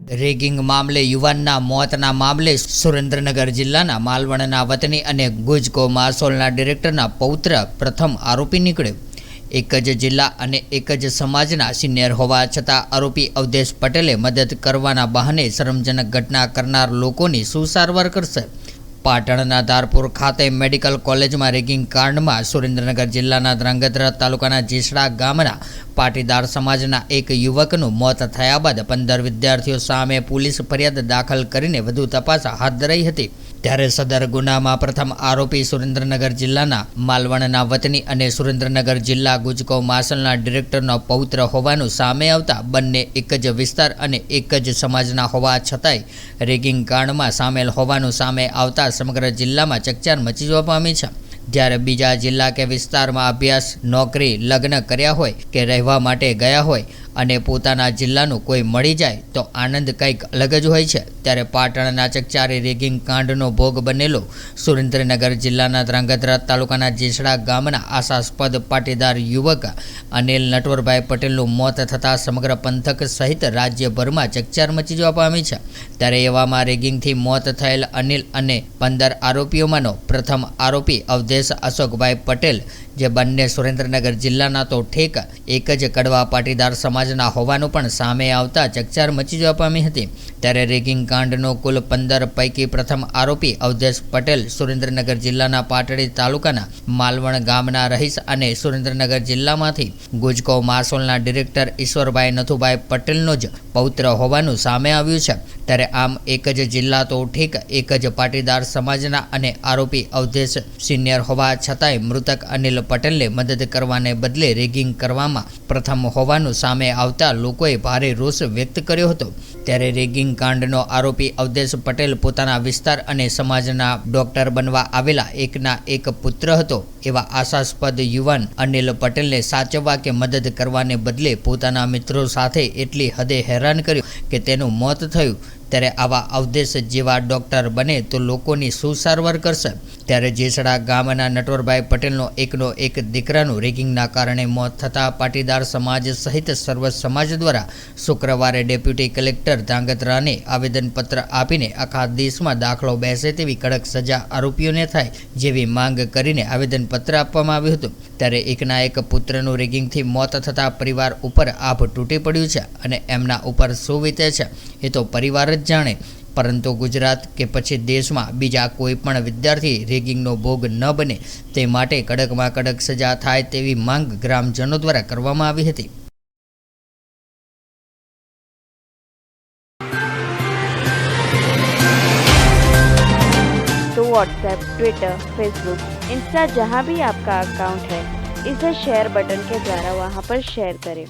Ragging મામલે યુવાનના મોતના મામલે સુરેન્દ્રનગર જિલ્લાના માલવણના વતની અને ગુજકો માસોલના ડિરેક્ટરના પૌત્ર પ્રથમ આરોપી નીકળ્યો। એક જ જિલ્લા અને એક જ સમાજના સિનિયર હોવા છતાં આરોપી અવધેશ પટેલે મદદ કરવાના બહાને શરમજનક ઘટના કરનાર લોકોની શું સારવાર કરશે? પાટણના ધારપુર ખાતે મેડિકલ કોલેજમાં રેગિંગ કાંડમાં સુરેન્દ્રનગર જિલ્લાના ધ્રાંગધ્રા તાલુકાના જેસડા ગામના પાટીદાર સમાજના એક યુવકનું મોત થયા બાદ 15 વિદ્યાર્થીઓ સામે પોલીસ ફરિયાદ દાખલ કરીને વધુ તપાસ હાથ ધરાઈ હતી। ત્યારે સદર ગુનામાં પ્રથમ આરોપી સુરેન્દ્રનગર જિલ્લાના માલવણના વતની અને સુરેન્દ્રનગર જિલ્લા ગુજકો માસલના ડિરેક્ટરનો પૌત્ર હોવાનું સામે આવતા બંને એક જ વિસ્તાર અને એક જ સમાજના હોવા છતાંય રેગિંગ કાંડમાં સામેલ હોવાનું સામે આવતા સમગ્ર જિલ્લામાં ચકચાર મચી જવા પામી છે। જ્યારે બીજા જિલ્લા કે વિસ્તારમાં અભ્યાસ, નોકરી, લગ્ન કર્યા હોય કે રહેવા માટે ગયા હોય અને પોતાના જિલ્લાનું કોઈ મળી જાય તો આનંદ કંઈક અલગ જ હોય છે। ત્યારે પાટણના ચકચારી રેગિંગ કાંડનો ભોગ બનેલો સુરેન્દ્રનગર જિલ્લાના ધ્રાંગધ્રા તાલુકાના જેસડા ગામના આશાસ્પદ પાટીદાર યુવક અનિલ નટવરભાઈ પટેલનું મોત થતાં સમગ્ર પંથક સહિત રાજ્યભરમાં ચકચાર મચી જવા પામી છે। ત્યારે એવામાં રેગિંગથી મોત થયેલ અનિલ અને 15 આરોપીઓમાંનો પ્રથમ આરોપી અવધેશ અશોકભાઈ પટેલ જે બંને સુરેન્દ્રનગર જિલ્લાના તો ઠેક એક જ કડવા પાટીદાર સમાજના હોવાનું પણ સામે આવતા ચકચાર મચી જવા પામી હતી। ત્યારે રેગિંગ કાંડનો કુલ 15 પૈકી પ્રથમ આરોપી અવધેશ પટેલ સુરેન્દ્રનગર જિલ્લાના પાટડી તાલુકાના માલવણ ગામના રહીશ અને સુરેન્દ્રનગર જિલ્લામાંથી ગુજકો માસોલના ડિરેક્ટર ઈશ્વરભાઈ નથુભાઈ પટેલનો જ પૌત્ર હોવાનું સામે આવ્યું છે। ત્યારે આમ એક જ જિલ્લા તો ઠીક એક જ પાટીદાર સમાજના અને આરોપી અવધેશ સિનિયર હોવા છતાંય મૃતક અનિલ પટેલને મદદ કરવાને બદલે રેગિંગ કરવામાં પ્રથમ હોવાનું સામે આવતા લોકોએ ભારે રોષ વ્યક્ત કર્યો હતો। ત્યારે રેગિંગ કાંડનો આરોપી અવધેશ પટેલ પોતાના વિસ્તાર અને સમાજના ડોક્ટર બનવા આવેલા એકના એક પુત્ર હતો। એવા આશાસ્પદ યુવાન અનિલ પટેલને સાચવવા કે મદદ કરવાને બદલે પોતાના મિત્રો સાથે એટલી હદે હેરાન કર્યો કે તેનું મોત થયું। ત્યારે આવા અવધેશ જેવા ડોક્ટર બને તો લોકોની શું સારવાર કરશે? ત્યારે જેસડા ગામના નટવરભાઈ પટેલનો એકનો એક દીકરાનું રેગિંગના કારણે મોત થતાં પાટીદાર સમાજ સહિત સર્વ સમાજ દ્વારા શુક્રવારે ડેપ્યુટી કલેક્ટર ધ્રાંગધ્રાને આવેદનપત્ર આપીને આખા દેશમાં દાખલો બેસે તેવી કડક સજા આરોપીઓને થાય જેવી માંગ કરીને આવેદનપત્ર આપવામાં આવ્યું હતું। ત્યારે એકના એક પુત્રનું રેગિંગથી મોત થતાં પરિવાર ઉપર આભ તૂટી પડ્યું છે અને એમના ઉપર શું વીતે છે એ તો પરિવાર જ જાણે। પરંતુ ગુજરાત કે પછી દેશમાં બીજા કોઈ પણ વિદ્યાર્થી રેગિંગનો ભોગ ન બને તે માટે કડકમાં કડક સજા થાય તેવી માંગ ગ્રામજનો દ્વારા કરવામાં આવી હતી। तो व्हाट्सएप, ट्विटर, फेसबुक, इंस्टा जहाँ भी आपका अकाउंट है इसे शेयर बटन के द्वारा वहाँ पर शेयर करें।